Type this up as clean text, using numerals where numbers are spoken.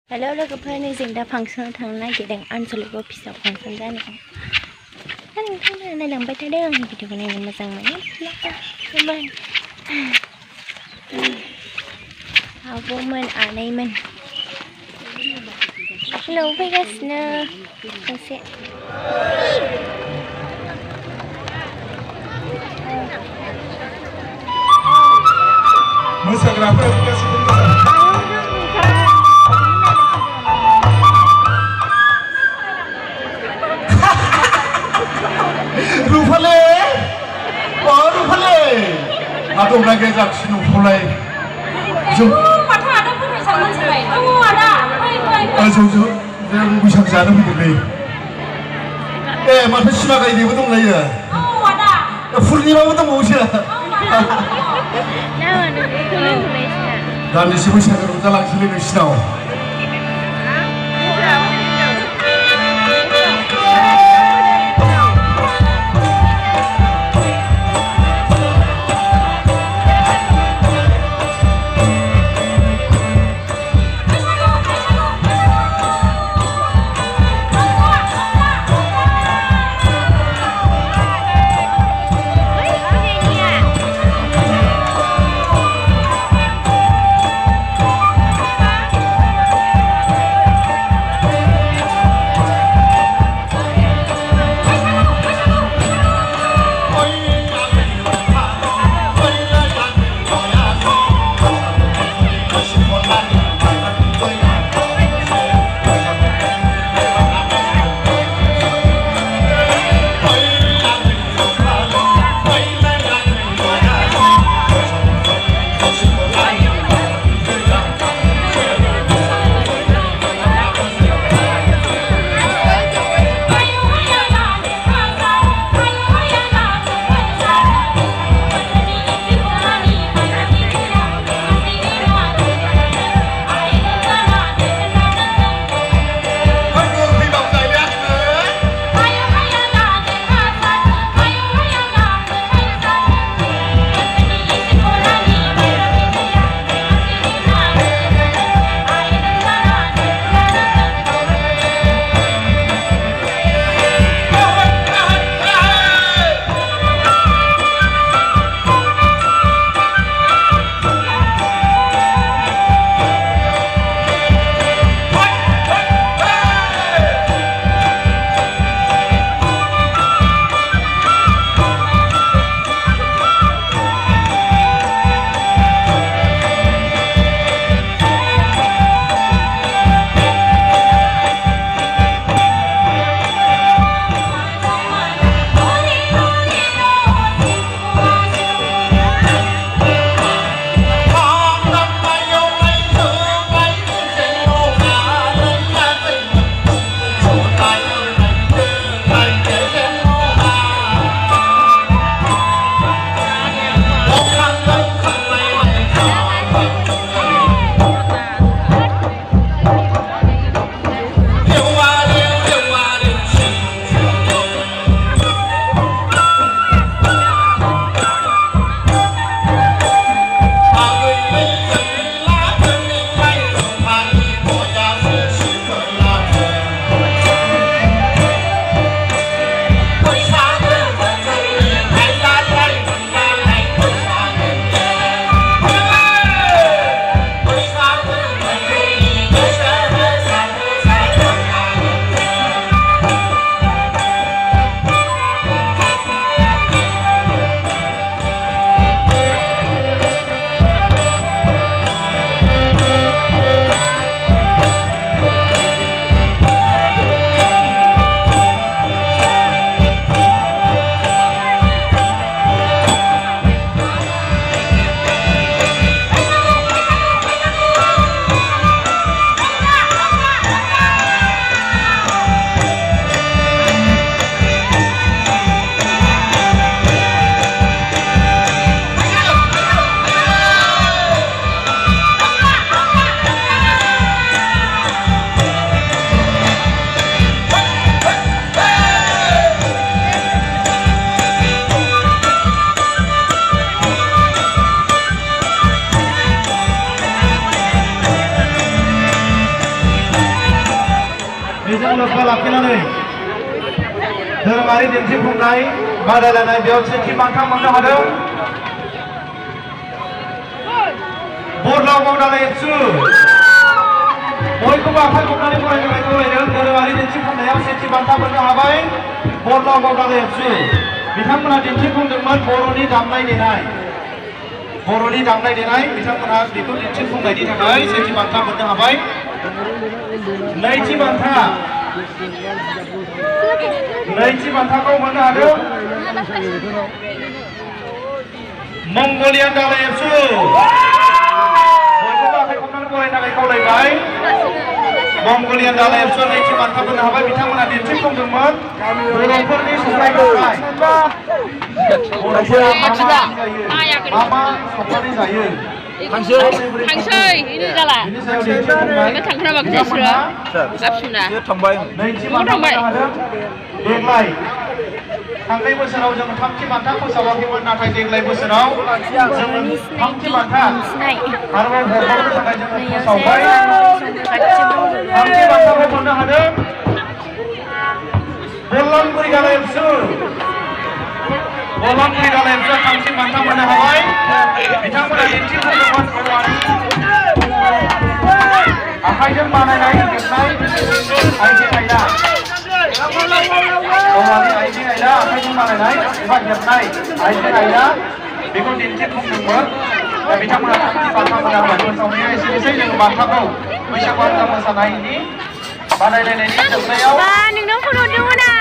Hello लोगोफोरनि जों दा फांसनाव थांनो नागिरदों आनसलिकआव फिसा फांसन जानायाव दा नोंथांमोना नायलांबाय थादों आंनि भिडिअखौ नायनो मोजां मोनो आब'मोन आनैमोन हेलौ फैगासिनो सासे मोसाग्राफोरा फैगासिनो रुफाले रुफाले आदौना गेजाखिनो फलाय जों माथो आदा बैसाग मोनथिबाय आदा जों बैसाग जानो फैदोंलै माथो सिमा गायनायबो दंलायो आदा फुर्निमाबो दंबावोसो दान्दिसे बैसागो रंजालांसैलै नोंसिनाव लोब्बा लाखिनानै दोरोङारि दिन्थिफुंनाय बादायलायनाय बेयाव सेथि बान्था मोननो हादों बरलाव गावदालाय एबसु बयखौबो आखाइ खबनानै फरायनो थाखाय खावलायदों दोरोङारि दिन्थिफुंनायाव सेथि बान्था मोननो हाबाय बरलाव गावदालाय एबसु बिथांमोना दिन्थिफुंदोंमोन बर'नि दामनाय देनाय बिथांमोना बेखौ दिन्थिफुंनायनि थाखाय सेथि बान्था मोननो हाबाय नैथि बान्थाखौ मोननो हादों मंगलियान दालाय एबसु बयखौबो आखाइ खबनानै फरायनो थाखाय खावलायबाय मंगलियान दालाय एबसु नैथि बान्था मोननो हाबाय बिथांमोना दिन्थिफुंदोंमोन बर'फोरनि संनाय खावनाय बर'फोरा मा मा संनानै जायो थांसै ini जाला ini थांखुना बागै जासिरा गाबसुना नैथि बान्था मोननो हादों देग्लाय थांनाय बोसोराव जों थामथि बान्था फोसावाखैमोन नाथाय देग्लाय बोसोराव जों थामथि बान्था आरोबाव हरबावनो थाखाय जों फोसावबाय थामथि बान्थाखौ मोननो हादों बललामगुरि गालाय एबसु थामथि बान्था मोननो हाबाय बिथांमोना दिन्थिफुंदोंमोन बर'नि आखाइजों बानायनाय हेबनाय आइजें आइला बर'नि आइजें आइला आखाइजों बानायनाय एबा हेबनाय आइजें आइला बेखौ दिन्थिफुंदोंमोन बिथांमोना थामथि बान्था मोननो हाबाय फोसावनाया एसेनोसै जों बान्थाखौ बैसागु आनजा मोसानायनि बादायलायनायनि जोबनायाव नोंनाव फन हरदोंमोन आं